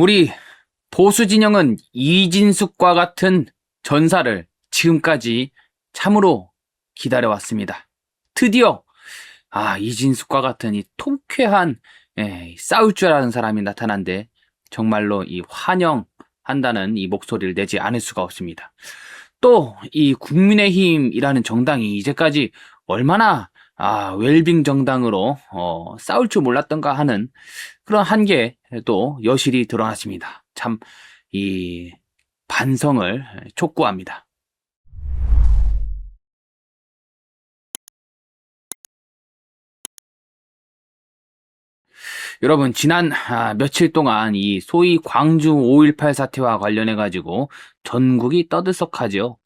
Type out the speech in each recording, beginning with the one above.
우리 보수 진영은 이진숙과 같은 전사를 지금까지 참으로 기다려왔습니다. 드디어 이진숙과 같은 이 통쾌한 싸울 줄 아는 사람이 나타난데 정말로 이 환영한다는 이 목소리를 내지 않을 수가 없습니다. 또 이 국민의힘이라는 정당이 이제까지 얼마나 웰빙 정당으로 싸울 줄 몰랐던가 하는 그런 한계도 여실히 드러났습니다. 참 이 반성을 촉구합니다. 여러분, 지난 며칠 동안 이 소위 광주 5.18 사태와 관련해 가지고 전국이 떠들썩하죠.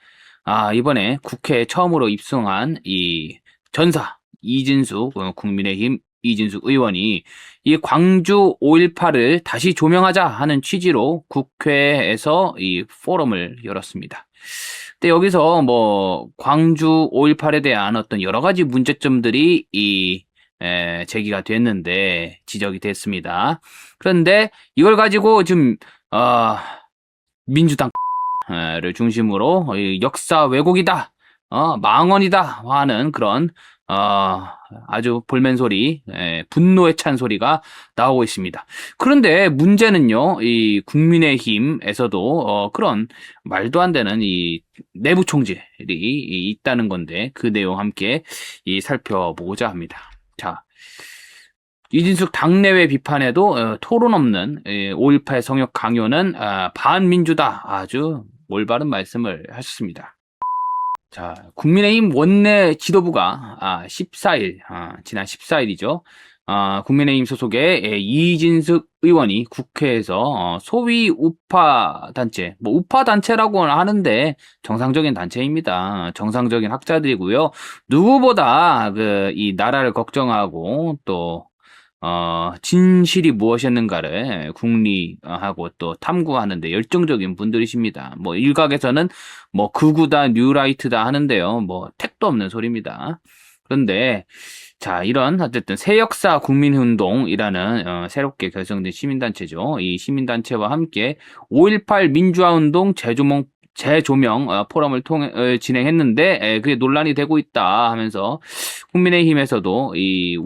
이번에 국회에 처음으로 입성한 이 전사 이진숙 국민의힘 이진숙 의원이 이 광주 5.18을 다시 조명하자 하는 취지로 국회에서 이 포럼을 열었습니다. 근데 여기서 뭐 광주 5.18에 대한 어떤 여러 가지 문제점들이 제기가 됐는데 지적이 됐습니다. 그런데 이걸 가지고 지금 민주당을 중심으로 역사 왜곡이다, 망언이다 하는 그런 아주 볼멘소리, 분노에 찬 소리가 나오고 있습니다. 그런데 문제는요, 이 국민의힘에서도 그런 말도 안 되는 이 내부 총질이 있다는 건데 그 내용 함께 살펴보고자 합니다. 자, 이진숙 당내외 비판에도 토론 없는 5.18 성역 강요는 반민주다, 아주 올바른 말씀을 하셨습니다. 자, 국민의힘 원내 지도부가 14일, 지난 14일이죠. 국민의힘 소속의 이진숙 의원이 국회에서 소위 우파 단체, 뭐 우파 단체라고는 하는데 정상적인 단체입니다. 정상적인 학자들이고요. 누구보다 이 나라를 걱정하고 또 진실이 무엇이었는가를 궁리하고 또 탐구하는데 열정적인 분들이십니다. 뭐 일각에서는 뭐 극우다 뉴라이트다 하는데요. 뭐 택도 없는 소리입니다. 그런데 자, 이런 어쨌든 새역사 국민운동이라는 새롭게 결성된 시민단체죠. 이 시민단체와 함께 5.18 민주화운동 재조명 포럼을 진행했는데 그게 논란이 되고 있다 하면서 국민의힘에서도 이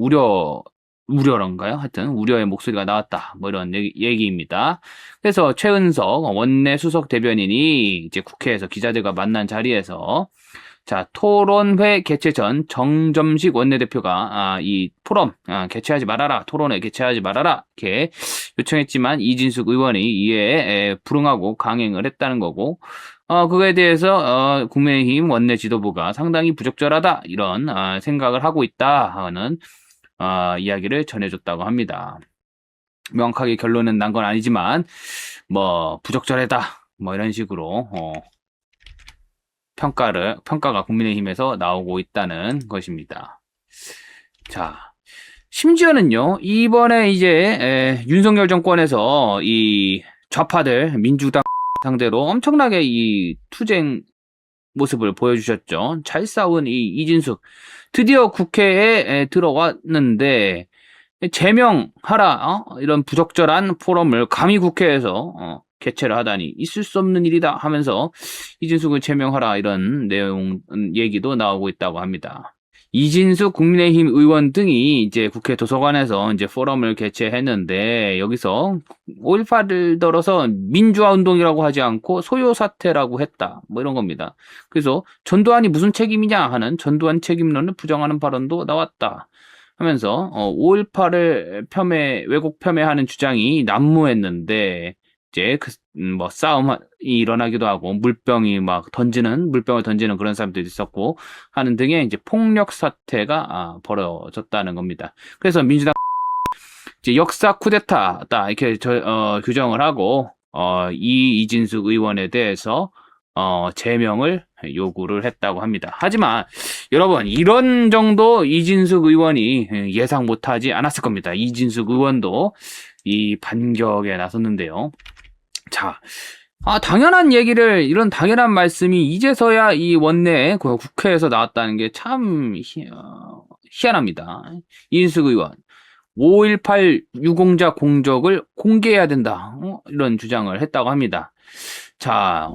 우려란가요? 하여튼 우려의 목소리가 나왔다. 뭐 이런 얘기입니다. 그래서 최은석 원내 수석 대변인이 이제 국회에서 기자들과 만난 자리에서 자, 토론회 개최 전 정점식 원내대표가 이 포럼 개최하지 말아라, 토론회 개최하지 말아라 이렇게 요청했지만 이진숙 의원이 이에 불응하고 강행을 했다는 거고, 그거에 대해서 국민의힘 원내 지도부가 상당히 부적절하다 이런 생각을 하고 있다 하는 이야기를 전해줬다고 합니다. 명확하게 결론은 난 건 아니지만 뭐 부적절하다 뭐 이런 식으로 평가가 국민의힘에서 나오고 있다는 것입니다. 자, 심지어는요, 이번에 이제 윤석열 정권에서 이 좌파들 민주당 상대로 엄청나게 이 투쟁 모습을 보여주셨죠. 잘 싸운 이 이진숙 드디어 국회에 들어왔는데 제명하라, 이런 부적절한 포럼을 감히 국회에서 개최를 하다니 있을 수 없는 일이다 하면서 이진숙을 제명하라 이런 내용 얘기도 나오고 있다고 합니다. 이진숙 국민의힘 의원 등이 이제 국회 도서관에서 이제 포럼을 개최했는데 여기서 5.18을 들어서 민주화 운동이라고 하지 않고 소요 사태라고 했다. 뭐 이런 겁니다. 그래서 전두환이 무슨 책임이냐 하는 전두환 책임론을 부정하는 발언도 나왔다 하면서 5.18을 왜곡 폄훼하는 주장이 난무했는데 이제 뭐 싸움이 일어나기도 하고 물병을 던지는 그런 사람들도 있었고 하는 등의 이제 폭력 사태가 벌어졌다는 겁니다. 그래서 민주당 이제 역사 쿠데타다 이렇게 규정을 하고 이진숙 의원에 대해서 제명을 요구를 했다고 합니다. 하지만 여러분, 이런 정도 이진숙 의원이 예상 못하지 않았을 겁니다. 이진숙 의원도 이 반격에 나섰는데요. 자, 당연한 얘기를, 이런 당연한 말씀이 이제서야 이 원내에 국회에서 나왔다는 게 참 희한합니다. 이진숙 의원, 5.18 유공자 공적을 공개해야 된다. 이런 주장을 했다고 합니다. 자,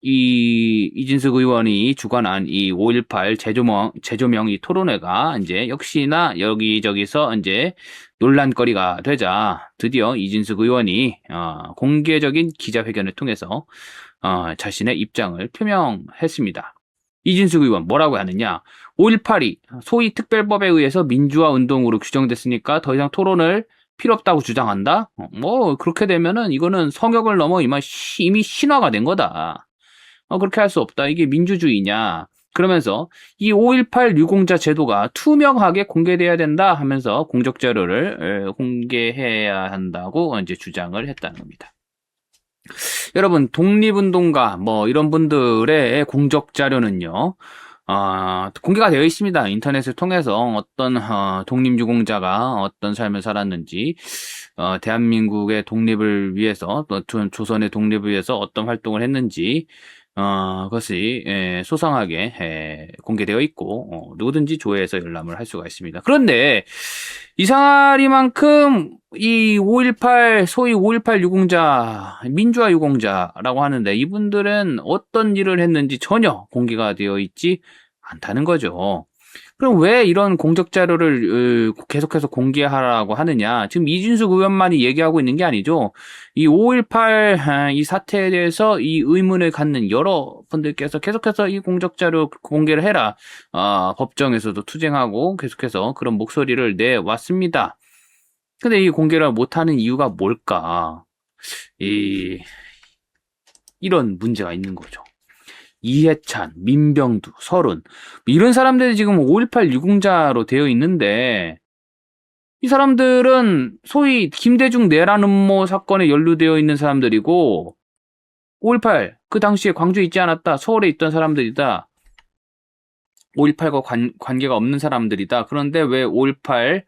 이진숙 의원이 주관한 이 5.18 재조명 이 토론회가 이제 역시나 여기저기서 이제 논란거리가 되자 드디어 이진숙 의원이 공개적인 기자회견을 통해서 자신의 입장을 표명했습니다. 이진숙 의원 뭐라고 하느냐? 5.18이 소위 특별법에 의해서 민주화 운동으로 규정됐으니까 더 이상 토론을 필요 없다고 주장한다? 뭐 그렇게 되면은 이거는 성역을 넘어 이미 신화가 된 거다. 그렇게 할 수 없다. 이게 민주주의냐? 그러면서 이 5.18 유공자 제도가 투명하게 공개돼야 된다 하면서 공적 자료를 공개해야 한다고 이제 주장을 했다는 겁니다. 여러분, 독립운동가 뭐 이런 분들의 공적 자료는요. 공개가 되어 있습니다. 인터넷을 통해서 어떤 독립유공자가 어떤 삶을 살았는지, 대한민국의 독립을 위해서, 조선의 독립을 위해서 어떤 활동을 했는지, 그것이 소상하게 공개되어 있고 누구든지 조회해서 열람을 할 수가 있습니다. 그런데 이상하리만큼 이 5.18 소위 5.18 유공자, 민주화 유공자라고 하는데 이분들은 어떤 일을 했는지 전혀 공개가 되어 있지 않다는 거죠. 그럼 왜 이런 공적 자료를 계속해서 공개하라고 하느냐? 지금 이진숙 의원만이 얘기하고 있는 게 아니죠. 이 5.18 이 사태에 대해서 이 의문을 갖는 여러분들께서 계속해서 이 공적 자료 공개를 해라. 법정에서도 투쟁하고 계속해서 그런 목소리를 내왔습니다. 근데 이 공개를 못하는 이유가 뭘까? 이런 문제가 있는 거죠. 이해찬, 민병두, 설훈 이런 사람들이 지금 5.18 유공자로 되어 있는데 이 사람들은 소위 김대중 내란 음모 사건에 연루되어 있는 사람들이고 5.18 그 당시에 광주에 있지 않았다. 서울에 있던 사람들이다. 5.18과 관계가 없는 사람들이다. 그런데 왜 5.18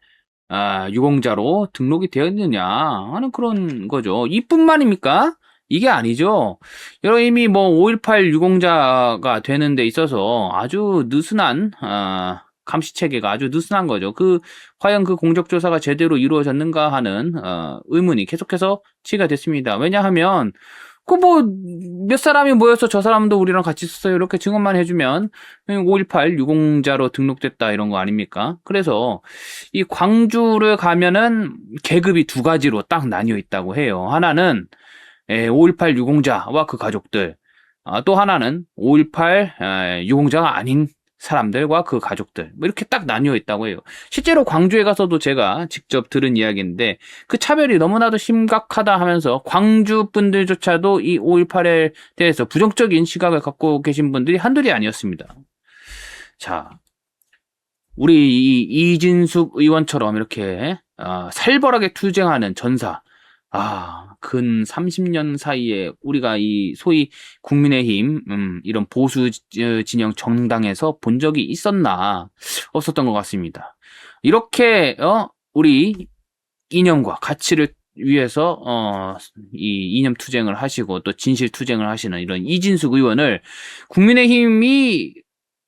유공자로 등록이 되었느냐 하는 그런 거죠. 이뿐만입니까? 이게 아니죠. 여러 이미 뭐 5.18 유공자가 되는 데 있어서 아주 느슨한 감시 체계가 아주 느슨한 거죠. 과연 그 공적 조사가 제대로 이루어졌는가 하는 의문이 계속해서 치가 됐습니다. 왜냐하면 몇 사람이 모여서 저 사람도 우리랑 같이 있었어요. 이렇게 증언만 해주면 5.18 유공자로 등록됐다 이런 거 아닙니까? 그래서 이 광주를 가면은 계급이 두 가지로 딱 나뉘어 있다고 해요. 하나는 5.18 유공자와 그 가족들, 또 하나는 5.18 유공자가 아닌 사람들과 그 가족들, 뭐 이렇게 딱 나뉘어 있다고 해요. 실제로 광주에 가서도 제가 직접 들은 이야기인데 그 차별이 너무나도 심각하다 하면서 광주 분들조차도 이 5.18에 대해서 부정적인 시각을 갖고 계신 분들이 한둘이 아니었습니다. 자, 우리 이진숙 의원처럼 이렇게 살벌하게 투쟁하는 전사, 근 30년 사이에 우리가 이 소위 국민의힘 이런 보수 진영 정당에서 본 적이 있었나? 없었던 것 같습니다. 이렇게 우리 이념과 가치를 위해서 이 이념 투쟁을 하시고 또 진실 투쟁을 하시는 이런 이진숙 의원을 국민의힘이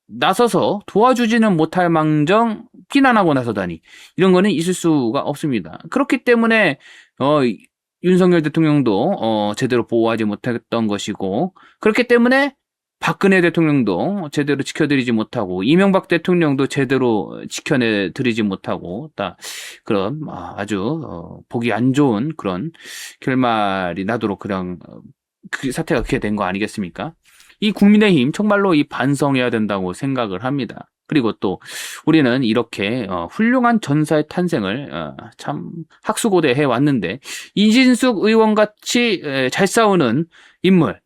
나서서 도와주지는 못할 망정 비난하고 나서다니 이런 거는 있을 수가 없습니다. 그렇기 때문에 윤석열 대통령도 제대로 보호하지 못했던 것이고 그렇기 때문에 박근혜 대통령도 제대로 지켜드리지 못하고 이명박 대통령도 제대로 지켜내드리지 못하고 그런 아주 보기 안 좋은 그런 결말이 나도록 그냥 그 사태가 그렇게 된 거 아니겠습니까? 이 국민의힘 정말로 반성해야 된다고 생각을 합니다. 그리고 또 우리는 이렇게 훌륭한 전사의 탄생을 참 학수고대해 왔는데 이진숙 의원같이 잘 싸우는 인물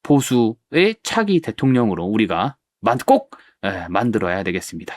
보수의 차기 대통령으로 우리가 꼭 만들어야 되겠습니다.